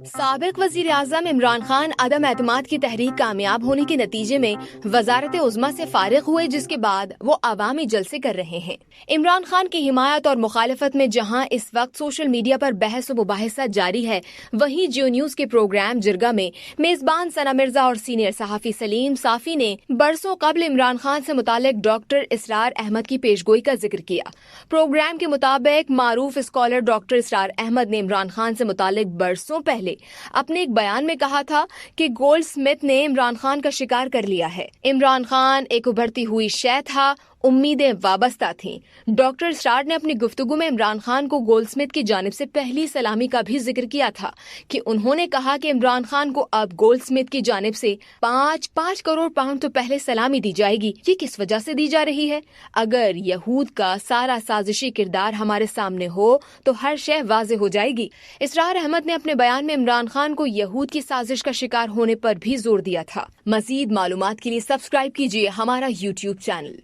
साबिक वजीर आजम इमरान खान अदम एतमाद की तहरीक कामयाब होने के नतीजे में वजारत उज़्मा से फारिग हुए, जिसके बाद वो अवामी जलसे कर रहे हैं। इमरान खान की हिमायत और मुखालफत में जहां इस वक्त सोशल मीडिया पर बहस व मुबाहिसा जारी है, वहीं जियो न्यूज के प्रोग्राम जिरगा में मेजबान सना मिर्जा और सीनियर सहाफी सलीम साफी ने बरसों कबल इमरान खान से मुतालिक डॉक्टर इसरार अहमद की पेशगोई का जिक्र किया। प्रोग्राम के मुताबिक मारूफ स्कॉलर डॉक्टर इसरार अहमद ने इमरान खान से मुतालिक बरसों पहले अपने एक बयान में कहा था कि गोल्ड स्मिथ ने इमरान खान का शिकार कर लिया है। इमरान खान एक उभरती हुई शय था, उम्मीदें वाबस्ता थीं। डॉक्टर इसरार ने अपनी गुफ्तगू में इमरान खान को गोल्डस्मिथ की जानिब से पहली सलामी का भी जिक्र किया था कि उन्होंने कहा कि इमरान खान को अब गोल्डस्मिथ की जानिब से 5 करोड़ पाउंड तो पहले सलामी दी जाएगी। ये किस वजह से दी जा रही है? अगर यहूद का सारा साजिशी किरदार हमारे सामने हो तो हर शय वाज़ेह हो जाएगी। इसरार अहमद ने अपने बयान में इमरान खान को यहूद की साजिश का शिकार होने पर भी जोर दिया था। मजीद मालूमात के लिए सब्सक्राइब कीजिए हमारा YouTube चैनल।